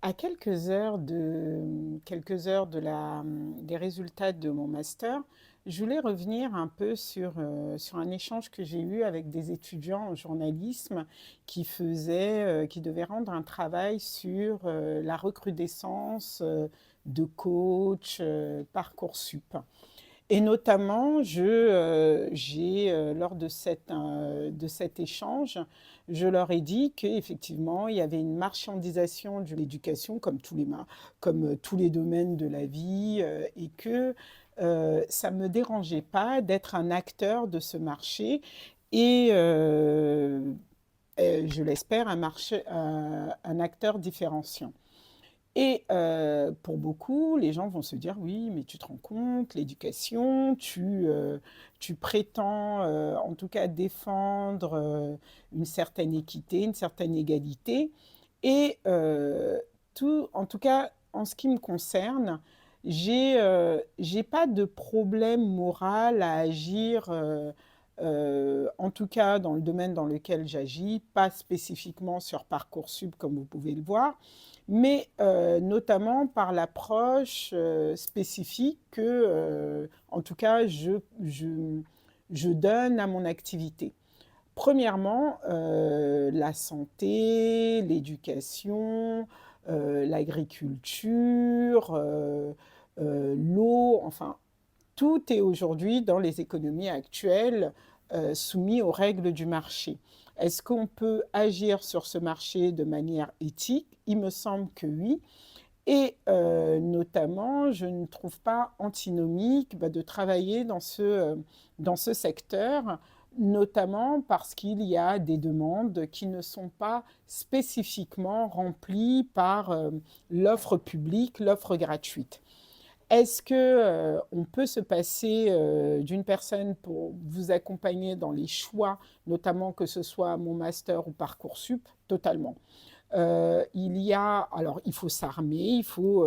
À quelques heures des résultats de mon master, je voulais revenir un peu sur un échange que j'ai eu avec des étudiants en journalisme qui devaient rendre un travail sur la recrudescence de coachs Parcoursup. Et notamment, lors de cet échange, je leur ai dit qu'effectivement, il y avait une marchandisation de l'éducation, comme tous les domaines de la vie, et que ça ne me dérangeait pas d'être un acteur de ce marché et, je l'espère, un acteur différenciant. Et pour beaucoup, les gens vont se dire, oui, mais tu te rends compte, l'éducation, tu prétends en tout cas défendre une certaine équité, une certaine égalité. Et en tout cas, en ce qui me concerne, j'ai pas de problème moral à agir, en tout cas dans le domaine dans lequel j'agis, pas spécifiquement sur Parcoursup comme vous pouvez le voir, mais notamment par l'approche spécifique que, en tout cas, je donne à mon activité. Premièrement, la santé, l'éducation, l'agriculture, l'eau, enfin, tout est aujourd'hui dans les économies actuelles soumis aux règles du marché. Est-ce qu'on peut agir sur ce marché de manière éthique? Il me semble que oui. Et notamment, je ne trouve pas antinomique de travailler dans ce secteur, notamment parce qu'il y a des demandes qui ne sont pas spécifiquement remplies par l'offre publique, l'offre gratuite. Est-ce que on peut se passer d'une personne pour vous accompagner dans les choix, notamment que ce soit mon master ou Parcoursup? Totalement. Alors, il faut s'armer, il faut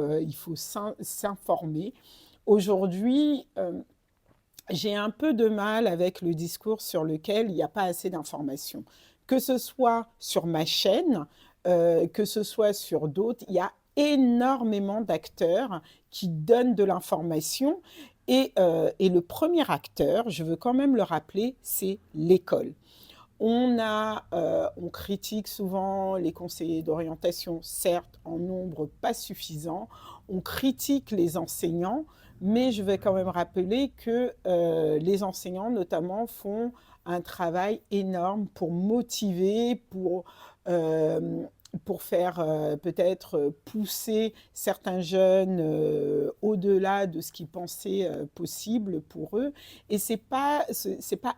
s'informer. Aujourd'hui, j'ai un peu de mal avec le discours sur lequel il n'y a pas assez d'informations. Que ce soit sur ma chaîne, que ce soit sur d'autres, il y a énormément d'acteurs qui donnent de l'information. Et le premier acteur, je veux quand même le rappeler, c'est l'école. On critique souvent les conseillers d'orientation, certes en nombre pas suffisant. On critique les enseignants, mais je vais quand même rappeler que les enseignants, notamment, font un travail énorme pour motiver, pour faire peut-être pousser certains jeunes au-delà de ce qu'ils pensaient possible pour eux. Et c'est pas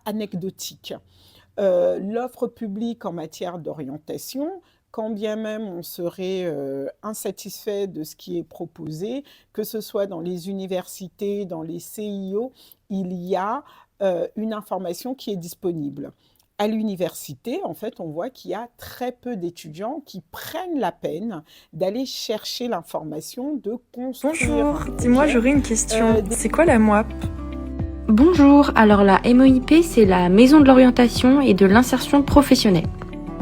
anecdotique. L'offre publique en matière d'orientation, quand bien même on serait insatisfait de ce qui est proposé, que ce soit dans les universités, dans les CIO, il y a une information qui est disponible. À l'université, en fait, on voit qu'il y a très peu d'étudiants qui prennent la peine d'aller chercher l'information, de construire Bonjour, un dis-moi, projet. j'aurais une question. C'est quoi la MOAP? Bonjour, alors la MOIP, c'est la Maison de l'orientation et de l'insertion professionnelle.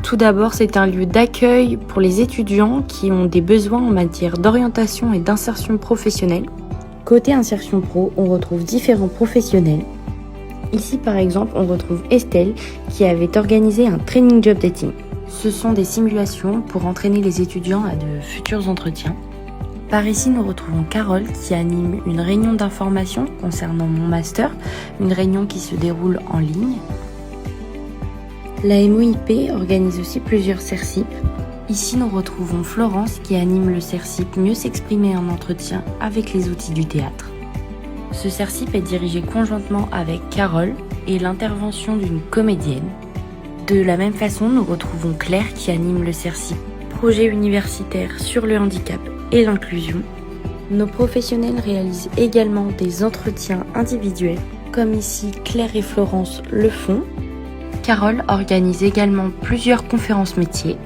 Tout d'abord, c'est un lieu d'accueil pour les étudiants qui ont des besoins en matière d'orientation et d'insertion professionnelle. Côté insertion pro, on retrouve différents professionnels. Ici, par exemple, on retrouve Estelle qui avait organisé un training job dating. Ce sont des simulations pour entraîner les étudiants à de futurs entretiens. Par ici, nous retrouvons Carole qui anime une réunion d'information concernant mon master, une réunion qui se déroule en ligne. La MOIP organise aussi plusieurs CERCIP. Ici, nous retrouvons Florence qui anime le CERCIP Mieux s'exprimer en entretien avec les outils du théâtre. Ce CERCIP est dirigé conjointement avec Carole et l'intervention d'une comédienne. De la même façon, nous retrouvons Claire qui anime le CERCIP Projet universitaire sur le handicap et l'inclusion. Nos professionnels réalisent également des entretiens individuels, comme ici Claire et Florence le font. Carole organise également plusieurs conférences métiers,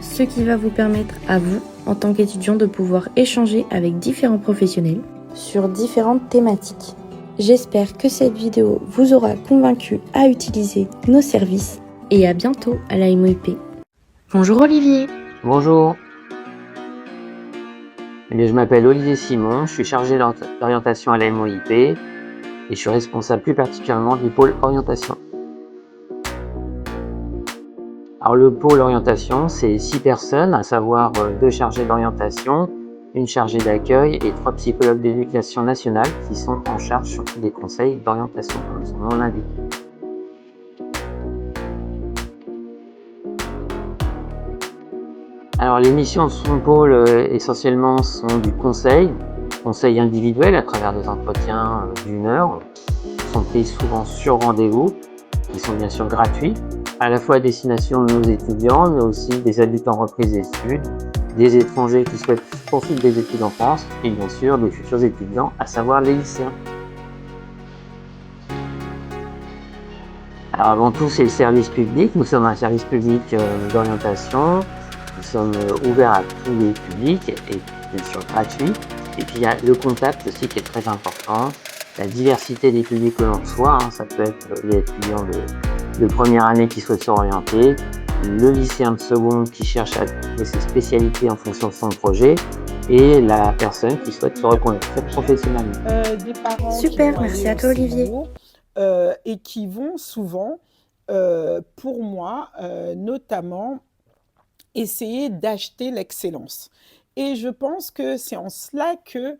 ce qui va vous permettre à vous, en tant qu'étudiant, de pouvoir échanger avec différents professionnels sur différentes thématiques. J'espère que cette vidéo vous aura convaincu à utiliser nos services et à bientôt à la MOIP. Bonjour Olivier. Bonjour. Eh bien, je m'appelle Olivier Simon, je suis chargé d'orientation à la MOIP et je suis responsable plus particulièrement du pôle orientation. Alors le pôle orientation, c'est 6 personnes, à savoir 2 chargés d'orientation, une chargée d'accueil et 3 psychologues d'éducation nationale qui sont en charge des conseils d'orientation, comme son nom l'indique. Alors les missions de son pôle essentiellement sont du conseil individuel à travers des entretiens d'1 heure, qui sont pris souvent sur rendez-vous, qui sont bien sûr gratuits, à la fois à destination de nos étudiants, mais aussi des adultes en reprise d'études, des étrangers qui souhaitent poursuivre des études en France, et bien sûr des futurs étudiants, à savoir les lycéens. Alors avant tout, c'est le service public. Nous sommes un service public d'orientation. Nous sommes ouverts à tous les publics et bien sûr gratuits. Et puis il y a le contact aussi qui est très important, la diversité des publics que l'on reçoit. Ça peut être les étudiants de première année qui souhaitent s'orienter, le lycéen de seconde qui cherche à trouver ses spécialités en fonction de son projet et la personne qui souhaite se reconvertir professionnellement. Des parents qui Super, vont merci aller à au toi, Olivier. CIO et qui vont souvent, pour moi, notamment, essayer d'acheter l'excellence. Et je pense que c'est en cela que,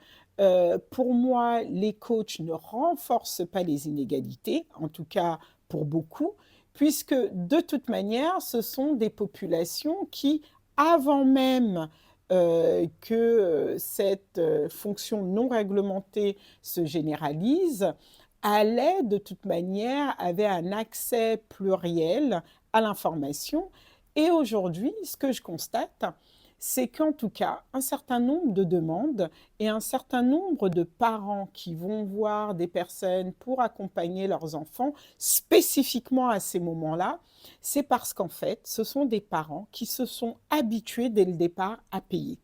pour moi, les coachs ne renforcent pas les inégalités, en tout cas pour beaucoup, puisque de toute manière, ce sont des populations qui, avant même que cette fonction non réglementée se généralise, allaient de toute manière, avaient un accès pluriel à l'information. Et aujourd'hui, ce que je constate, c'est qu'en tout cas, un certain nombre de demandes et un certain nombre de parents qui vont voir des personnes pour accompagner leurs enfants spécifiquement à ces moments-là, c'est parce qu'en fait, ce sont des parents qui se sont habitués dès le départ à payer.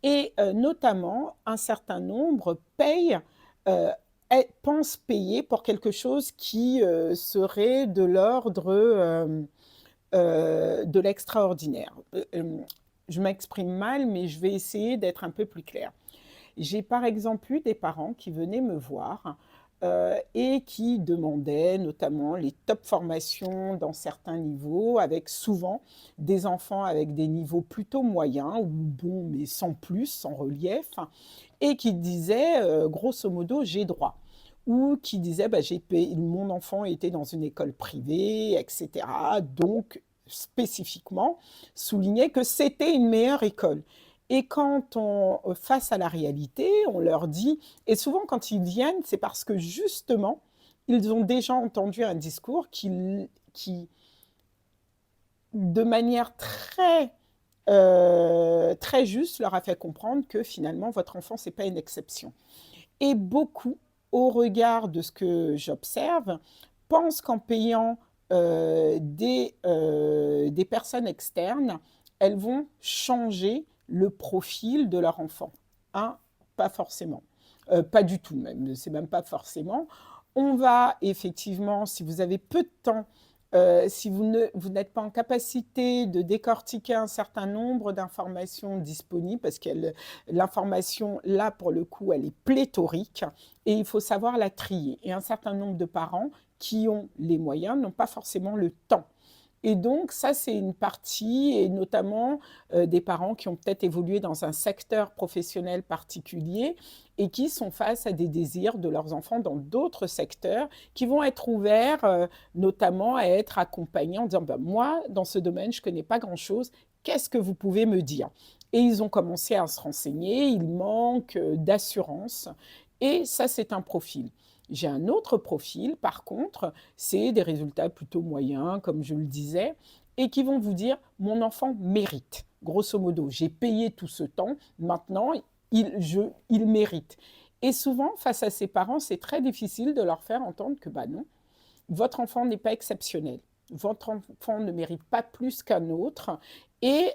Et notamment, un certain nombre payent, pensent payer pour quelque chose qui serait de l'ordre de l'extraordinaire. Je m'exprime mal, mais je vais essayer d'être un peu plus claire. J'ai par exemple eu des parents qui venaient me voir et qui demandaient notamment les top formations dans certains niveaux, avec souvent des enfants avec des niveaux plutôt moyens, ou bons, mais sans plus, sans relief, et qui disaient, grosso modo, j'ai droit. Ou qui disaient, bah, mon enfant était dans une école privée, etc. Donc, spécifiquement, soulignait que c'était une meilleure école. Et quand face à la réalité, on leur dit, et souvent quand ils viennent, c'est parce que justement, ils ont déjà entendu un discours qui de manière très juste, leur a fait comprendre que finalement, votre enfant, ce n'est pas une exception. Et beaucoup, au regard de ce que j'observe, pensent qu'en payant des personnes externes, elles vont changer le profil de leur enfant. Hein, pas forcément. Pas du tout même, c'est même pas forcément. On va effectivement, si vous avez peu de temps, si vous n'êtes pas en capacité de décortiquer un certain nombre d'informations disponibles, parce que l'information, là, pour le coup, elle est pléthorique, et il faut savoir la trier. Et un certain nombre de parents qui ont les moyens n'ont pas forcément le temps. Et donc, ça, c'est une partie, et notamment des parents qui ont peut-être évolué dans un secteur professionnel particulier et qui sont face à des désirs de leurs enfants dans d'autres secteurs, qui vont être ouverts notamment à être accompagnés en disant ben, « moi, dans ce domaine, je ne connais pas grand-chose, qu'est-ce que vous pouvez me dire ?» Et ils ont commencé à se renseigner, il manque d'assurance, et ça, c'est un profil. J'ai un autre profil, par contre, c'est des résultats plutôt moyens, comme je le disais, et qui vont vous dire « mon enfant mérite ». Grosso modo, j'ai payé tout ce temps, maintenant, il mérite. Et souvent, face à ses parents, c'est très difficile de leur faire entendre que bah non, votre enfant n'est pas exceptionnel. Votre enfant ne mérite pas plus qu'un autre. Et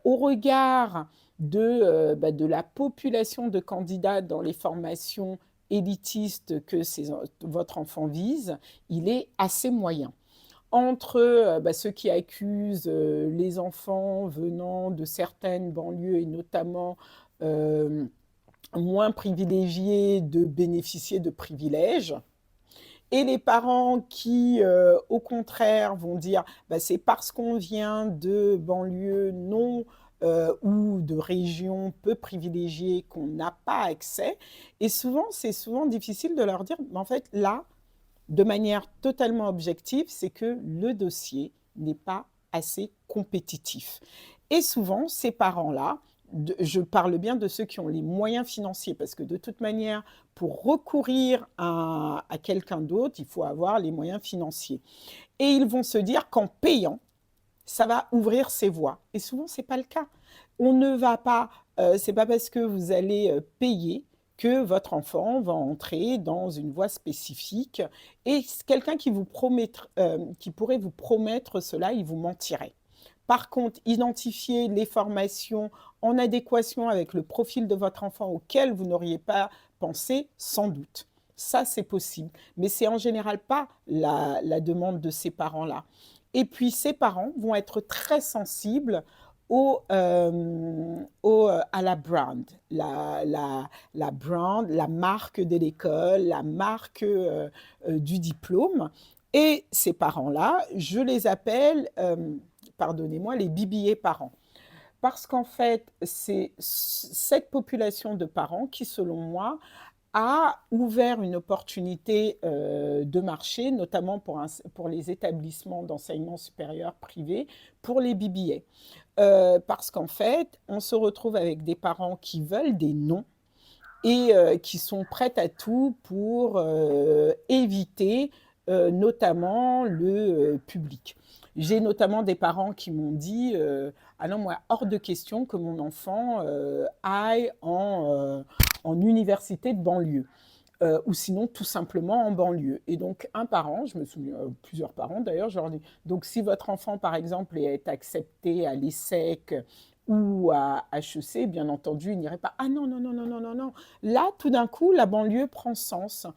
au regard de la population de candidats dans les formations élitiste que votre enfant vise, il est assez moyen. Entre ceux qui accusent les enfants venant de certaines banlieues et notamment euh, moins privilégiés de bénéficier de privilèges. Et les parents qui, au contraire, vont dire bah, c'est parce qu'on vient de banlieues non ou de régions peu privilégiées qu'on n'a pas accès. Et souvent, c'est souvent difficile de leur dire, mais en fait, là, de manière totalement objective, c'est que le dossier n'est pas assez compétitif. Et souvent, ces parents-là, je parle bien de ceux qui ont les moyens financiers, parce que de toute manière, pour recourir à quelqu'un d'autre, il faut avoir les moyens financiers. Et ils vont se dire qu'en payant, ça va ouvrir ses voies. Et souvent, ce n'est pas le cas. On ne va pas, c'est pas parce que vous allez payer que votre enfant va entrer dans une voie spécifique. Et quelqu'un qui pourrait vous promettre cela, il vous mentirait. Par contre, identifier les formations en adéquation avec le profil de votre enfant auquel vous n'auriez pas pensé, sans doute. Ça, c'est possible. Mais c'est en général pas la demande de ces parents-là. Et puis, ces parents vont être très sensibles à la brand, la brand, la marque de l'école, la marque du diplôme. Et ces parents-là, je les appelle, pardonnez-moi, les BBA parents. Parce qu'en fait, c'est cette population de parents qui, selon moi, a ouvert une opportunité de marché, notamment pour les établissements d'enseignement supérieur privés, pour les BBA. Parce qu'en fait, on se retrouve avec des parents qui veulent des noms et qui sont prêts à tout pour éviter notamment le public. J'ai notamment des parents qui m'ont dit ah non, moi, hors de question que mon enfant aille en université de banlieue. Ou sinon tout simplement en banlieue. Et donc un parent, je me souviens, plusieurs parents d'ailleurs, je leur dis, donc si votre enfant par exemple est accepté à l'ESSEC ou à HEC, bien entendu, il n'irait pas. Ah non, non, non, non, non, non, non. Là, tout d'un coup, la banlieue prend sens.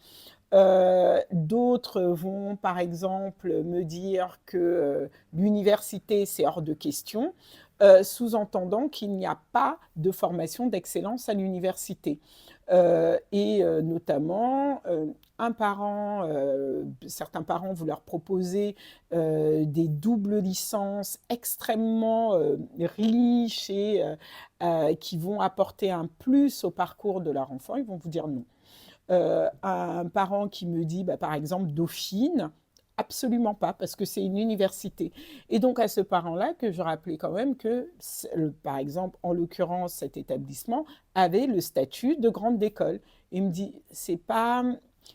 D'autres vont, par exemple, me dire que l'université, c'est hors de question, sous-entendant qu'il n'y a pas de formation d'excellence à l'université. Et notamment, certains parents vont leur proposer des doubles licences extrêmement riches et qui vont apporter un plus au parcours de leur enfant. Ils vont vous dire non. Un parent qui me dit, bah, par exemple, Dauphine, absolument pas, parce que c'est une université. Et donc à ce parent-là, que je rappelais quand même que, par exemple, en l'occurrence, cet établissement avait le statut de grande école. Il me dit, c'est pas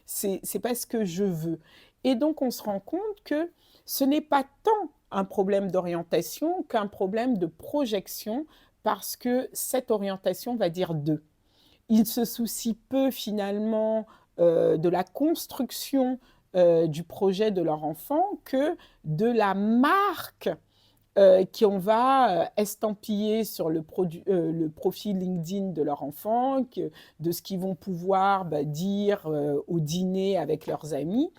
ce que je veux. Et donc on se rend compte que ce n'est pas tant un problème d'orientation qu'un problème de projection, parce que cette orientation va dire deux. Ils se soucient peu finalement de la construction du projet de leur enfant que de la marque qu'on va estampiller sur le profil LinkedIn de leur enfant, de ce qu'ils vont pouvoir dire au dîner avec leurs amis.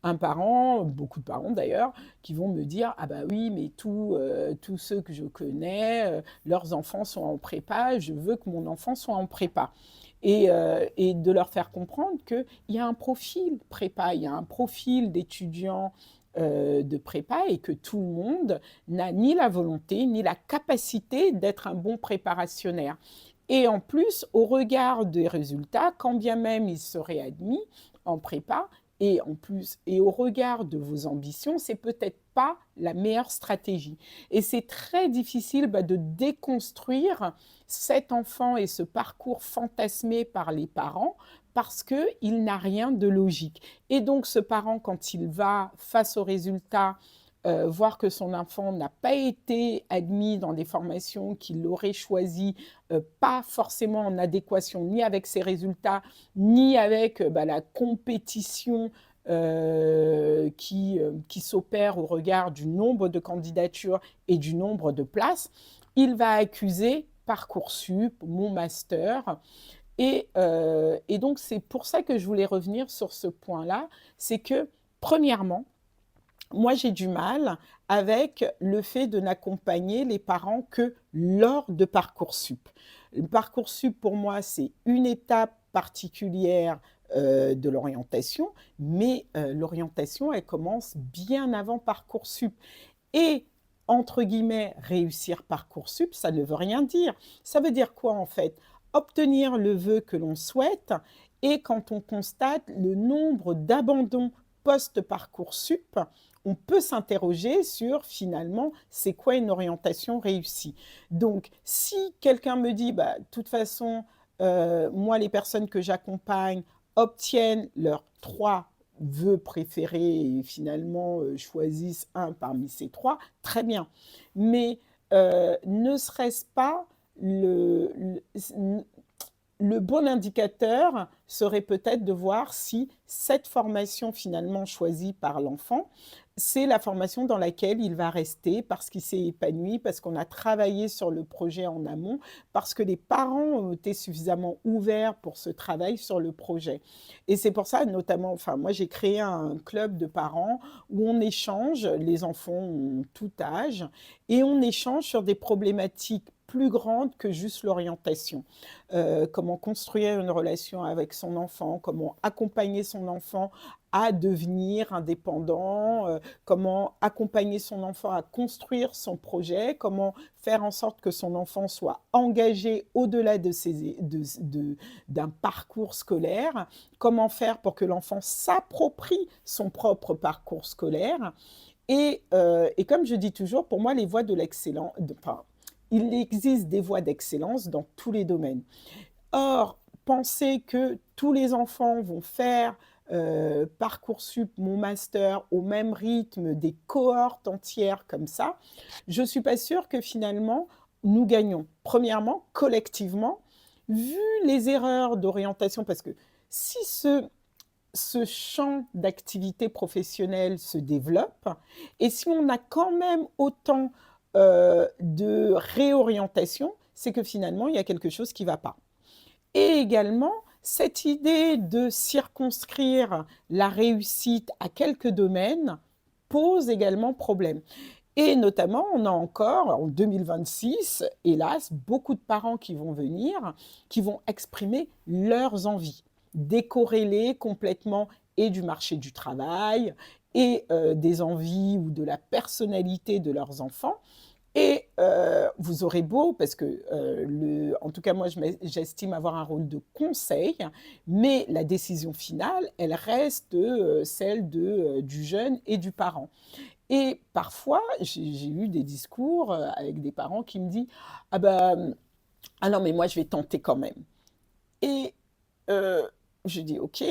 Un parent, beaucoup de parents d'ailleurs, qui vont me dire « Ah bah oui, mais tous ceux que je connais, leurs enfants sont en prépa, je veux que mon enfant soit en prépa. » Et de leur faire comprendre qu'il y a un profil prépa, il y a un profil d'étudiants de prépa et que tout le monde n'a ni la volonté ni la capacité d'être un bon préparationnaire. Et en plus, au regard des résultats, quand bien même ils seraient admis en prépa, et en plus, et au regard de vos ambitions, c'est peut-être pas la meilleure stratégie. Et c'est très difficile de déconstruire cet enfant et ce parcours fantasmé par les parents parce qu'il n'a rien de logique. Et donc ce parent, quand il va face aux résultats, voir que son enfant n'a pas été admis dans des formations qu'il aurait choisies, pas forcément en adéquation ni avec ses résultats, ni avec la compétition qui s'opère au regard du nombre de candidatures et du nombre de places, il va accuser Parcoursup, mon master. Et donc, c'est pour ça que je voulais revenir sur ce point-là, c'est que, premièrement, moi, j'ai du mal avec le fait de n'accompagner les parents que lors de Parcoursup. Parcoursup, pour moi, c'est une étape particulière de l'orientation, mais l'orientation, elle commence bien avant Parcoursup. Et, entre guillemets, réussir Parcoursup, ça ne veut rien dire. Ça veut dire quoi, en fait? Obtenir le vœu que l'on souhaite, et quand on constate le nombre d'abandons post-Parcoursup, on peut s'interroger sur, finalement, c'est quoi une orientation réussie? Donc, si quelqu'un me dit, bah, de toute façon, moi, les personnes que j'accompagne obtiennent leurs 3 vœux préférés et finalement choisissent un parmi ces 3, très bien. Mais ne serait-ce pas le bon indicateur serait peut-être de voir si cette formation finalement choisie par l'enfant, c'est la formation dans laquelle il va rester parce qu'il s'est épanoui, parce qu'on a travaillé sur le projet en amont, parce que les parents ont été suffisamment ouverts pour ce travail sur le projet. Et c'est pour ça, notamment, enfin, moi j'ai créé un club de parents où on échange, les enfants ont tout âge, et on échange sur des problématiques plus grandes que juste l'orientation. Comment construire une relation avec son enfant, comment accompagner son enfant à devenir indépendant, comment accompagner son enfant à construire son projet, comment faire en sorte que son enfant soit engagé au-delà d'un parcours scolaire, comment faire pour que l'enfant s'approprie son propre parcours scolaire. Et comme je dis toujours, pour moi, les voies de l'excellence, enfin, il existe des voies d'excellence dans tous les domaines. Or, penser que tous les enfants vont faire Parcoursup, mon master, au même rythme, des cohortes entières comme ça, je ne suis pas sûre que finalement, nous gagnons. Premièrement, collectivement, vu les erreurs d'orientation, parce que si ce champ d'activité professionnelle se développe, et si on a quand même autant de réorientation, c'est que finalement, il y a quelque chose qui ne va pas. Et également, cette idée de circonscrire la réussite à quelques domaines pose également problème. Et notamment, on a encore, en 2026, hélas, beaucoup de parents qui vont venir, qui vont exprimer leurs envies, décorrélées complètement et du marché du travail, et des envies ou de la personnalité de leurs enfants. Et vous aurez beau, parce que, en tout cas moi j'estime avoir un rôle de conseil, mais la décision finale, elle reste celle du jeune et du parent. Et parfois, j'ai eu des discours avec des parents qui me disent ah ben, ah non mais moi je vais tenter quand même. Et je dis ok,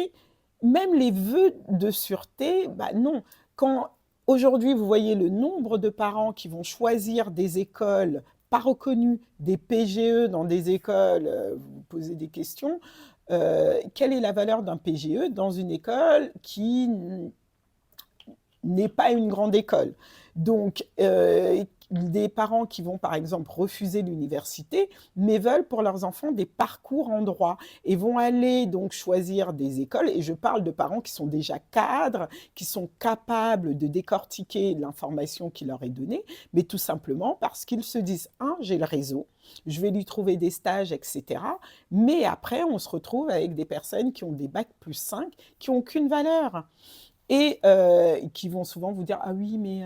même les vœux de sûreté, bah non. Quand aujourd'hui vous voyez le nombre de parents qui vont choisir des écoles pas reconnues, des PGE dans des écoles, vous vous posez des questions, quelle est la valeur d'un PGE dans une école qui n'est pas une grande école? Donc, des parents qui vont par exemple refuser l'université, mais veulent pour leurs enfants des parcours en droit et vont aller donc choisir des écoles. Et je parle de parents qui sont déjà cadres, qui sont capables de décortiquer l'information qui leur est donnée, mais tout simplement parce qu'ils se disent, j'ai le réseau, je vais lui trouver des stages, etc. Mais après, on se retrouve avec des personnes qui ont des bacs plus 5, qui n'ont aucune valeur. Et qui vont souvent vous dire « Ah oui, mais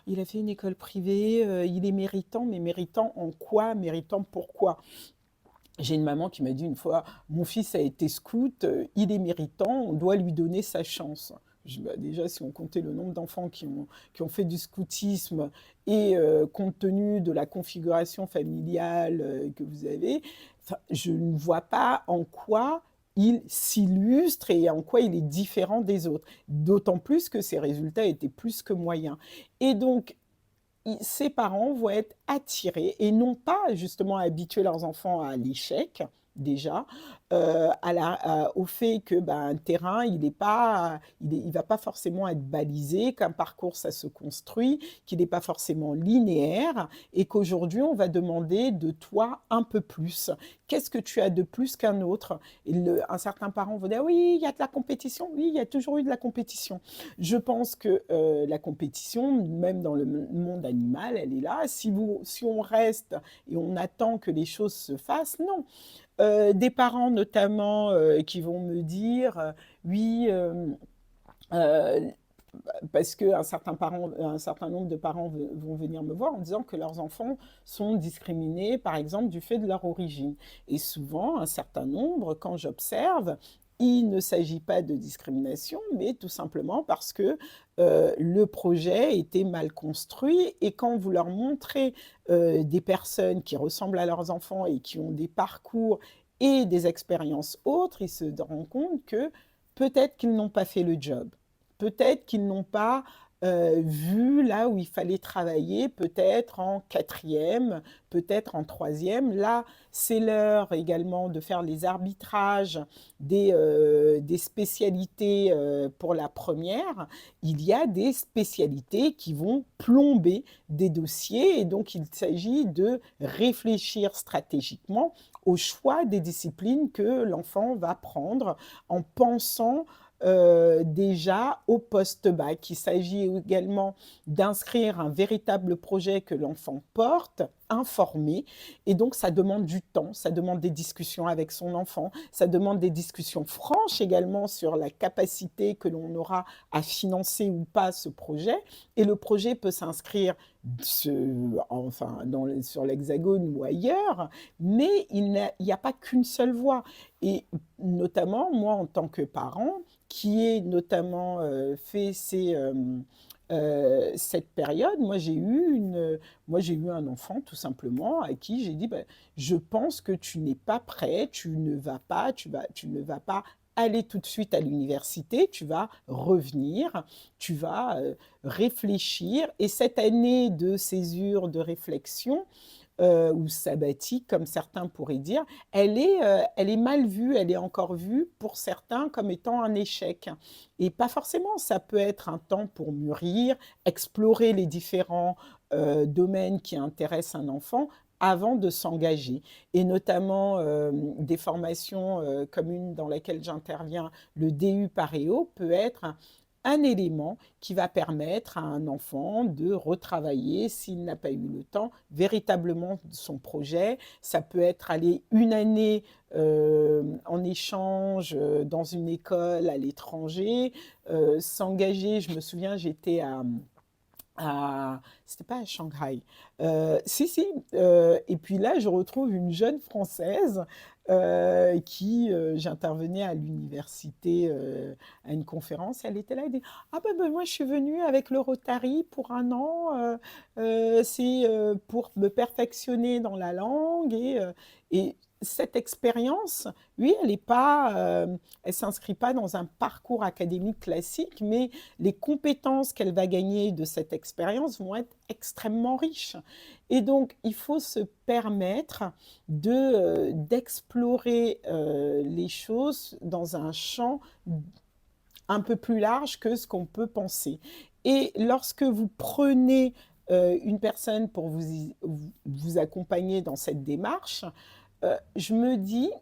il a fait une école privée, il est méritant, mais méritant en quoi? Méritant pourquoi ?» J'ai une maman qui m'a dit une fois « Mon fils a été scout, il est méritant, on doit lui donner sa chance. » Je dis, bah, déjà, si on comptait le nombre d'enfants qui ont fait du scoutisme et compte tenu de la configuration familiale que vous avez, je ne vois pas en quoi il s'illustre et en quoi il est différent des autres. D'autant plus que ses résultats étaient plus que moyens. Et donc, ces parents vont être attirés et non pas justement habituer leurs enfants à l'échec, déjà, au fait que un terrain, il va pas forcément être balisé, qu'un parcours, ça se construit, qu'il n'est pas forcément linéaire et qu'aujourd'hui, on va demander de toi un peu plus. Qu'est-ce que tu as de plus qu'un autre? Et un certain parent va dire, oui, il y a de la compétition. Oui, il y a toujours eu de la compétition. Je pense que la compétition, même dans le monde animal, elle est là. Si on reste et on attend que les choses se fassent, non. Des parents notamment qui vont me dire, oui, euh, parce qu'un un certain nombre de parents vont venir me voir en disant que leurs enfants sont discriminés, par exemple, du fait de leur origine. Et souvent, un certain nombre, quand j'observe, il ne s'agit pas de discrimination, mais tout simplement parce que le projet était mal construit et quand vous leur montrez des personnes qui ressemblent à leurs enfants et qui ont des parcours et des expériences autres, ils se rendent compte que peut-être qu'ils n'ont pas fait le job. Peut-être qu'ils n'ont pas vu là où il fallait travailler, peut-être en quatrième, peut-être en troisième. Là, c'est l'heure également de faire les arbitrages des spécialités pour la première. Il y a des spécialités qui vont plomber des dossiers et donc il s'agit de réfléchir stratégiquement au choix des disciplines que l'enfant va prendre en pensant déjà au post-bac. Il s'agit également d'inscrire un véritable projet que l'enfant porte, informé, et donc ça demande du temps, ça demande des discussions avec son enfant, ça demande des discussions franches également sur la capacité que l'on aura à financer ou pas ce projet, et le projet peut s'inscrire sur l'Hexagone ou ailleurs, mais il n'y a pas qu'une seule voie. Et notamment, moi, en tant que parent, qui est notamment fait cette période, moi j'ai eu un enfant tout simplement à qui j'ai dit je pense que tu n'es pas prêt, tu ne vas pas aller tout de suite à l'université, tu vas revenir, tu vas réfléchir et cette année de césure, de réflexion, ou sabbatique, comme certains pourraient dire, elle est mal vue, elle est encore vue pour certains comme étant un échec. Et pas forcément, ça peut être un temps pour mûrir, explorer les différents domaines qui intéressent un enfant avant de s'engager. Et notamment des formations comme une dans laquelle j'interviens, le DU Paréo, peut être un élément qui va permettre à un enfant de retravailler, s'il n'a pas eu le temps, véritablement son projet. Ça peut être aller une année en échange dans une école à l'étranger, s'engager. Je me souviens, j'étais c'était pas à Shanghai. Si, et puis là, je retrouve une jeune Française j'intervenais à l'université à une conférence, et elle était là, elle dit, ah moi je suis venue avec le Rotary pour un an, c'est pour me perfectionner dans la langue, et cette expérience, oui, elle s'inscrit pas dans un parcours académique classique, mais les compétences qu'elle va gagner de cette expérience vont être extrêmement riches. Et donc, il faut se permettre d'explorer les choses dans un champ un peu plus large que ce qu'on peut penser. Et lorsque vous prenez une personne pour vous accompagner dans cette démarche, je me dis,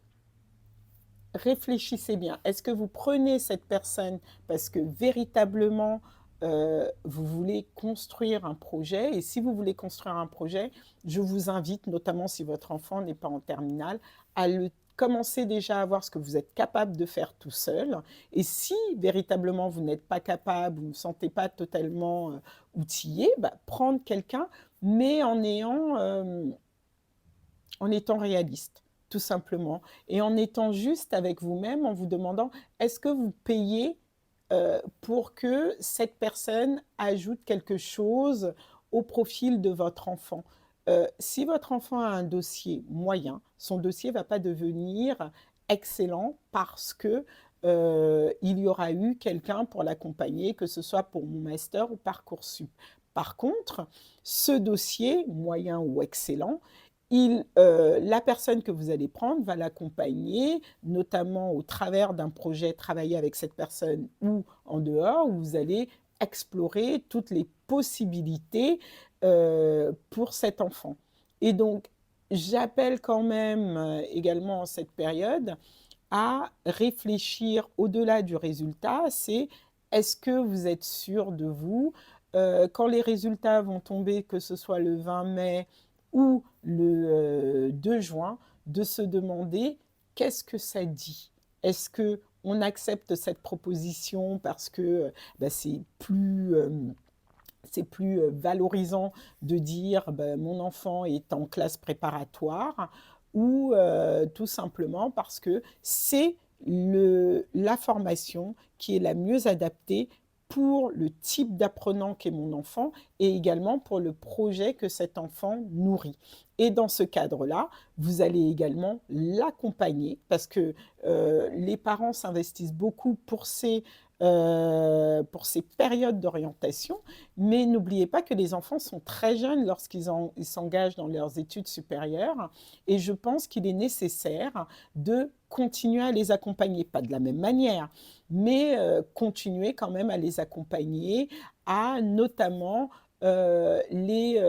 réfléchissez bien. Est-ce que vous prenez cette personne parce que véritablement vous voulez construire un projet? Et si vous voulez construire un projet, je vous invite, notamment si votre enfant n'est pas en terminale, à commencer déjà à voir ce que vous êtes capable de faire tout seul. Et si véritablement vous n'êtes pas capable, vous ne vous sentez pas totalement outillé, prendre quelqu'un, mais en étant réaliste, tout simplement, et en étant juste avec vous-même, en vous demandant, est-ce que vous payez pour que cette personne ajoute quelque chose au profil de votre enfant? Si votre enfant a un dossier moyen, son dossier ne va pas devenir excellent parce que il y aura eu quelqu'un pour l'accompagner, que ce soit pour mon master ou Parcoursup. Par contre, ce dossier, moyen ou excellent, la personne que vous allez prendre va l'accompagner, notamment au travers d'un projet travaillé avec cette personne ou en dehors, où vous allez explorer toutes les possibilités pour cet enfant. Et donc, j'appelle quand même également en cette période à réfléchir au-delà du résultat, c'est est-ce que vous êtes sûr de vous? Quand les résultats vont tomber, que ce soit le 20 mai ou le 2 juin, de se demander qu'est-ce que ça dit? Est-ce que on accepte cette proposition parce que c'est plus valorisant de dire mon enfant est en classe préparatoire ou tout simplement parce que c'est la formation qui est la mieux adaptée pour le type d'apprenant qu'est mon enfant et également pour le projet que cet enfant nourrit. Et dans ce cadre-là, vous allez également l'accompagner parce que les parents s'investissent beaucoup pour ces périodes d'orientation, mais n'oubliez pas que les enfants sont très jeunes lorsqu'ils s'engagent dans leurs études supérieures et je pense qu'il est nécessaire de continuer à les accompagner, pas de la même manière, mais continuer quand même à les accompagner, à notamment les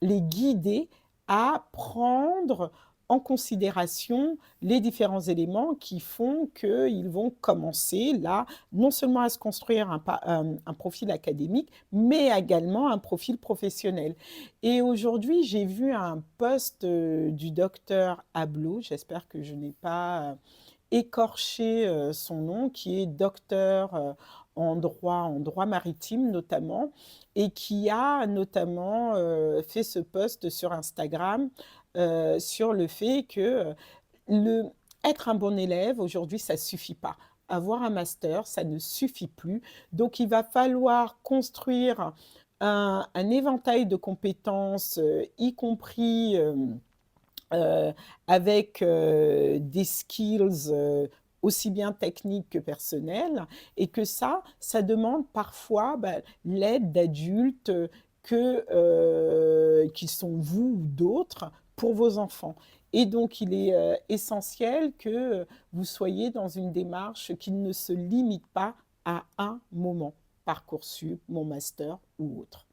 guider à prendre en considération les différents éléments qui font qu'ils vont commencer là, non seulement à se construire un profil académique, mais également un profil professionnel. Et aujourd'hui, j'ai vu un post du docteur Ablot, j'espère que je n'ai pas écorché son nom, qui est docteur en droit maritime notamment, et qui a notamment fait ce post sur Instagram sur le fait que être un bon élève, aujourd'hui, ça ne suffit pas. Avoir un master, ça ne suffit plus. Donc, il va falloir construire un éventail de compétences, y compris avec des skills aussi bien techniques que personnels, et que ça demande parfois l'aide d'adultes qui sont vous ou d'autres pour vos enfants. Et donc, il est essentiel que vous soyez dans une démarche qui ne se limite pas à un moment, Parcoursup, mon master ou autre.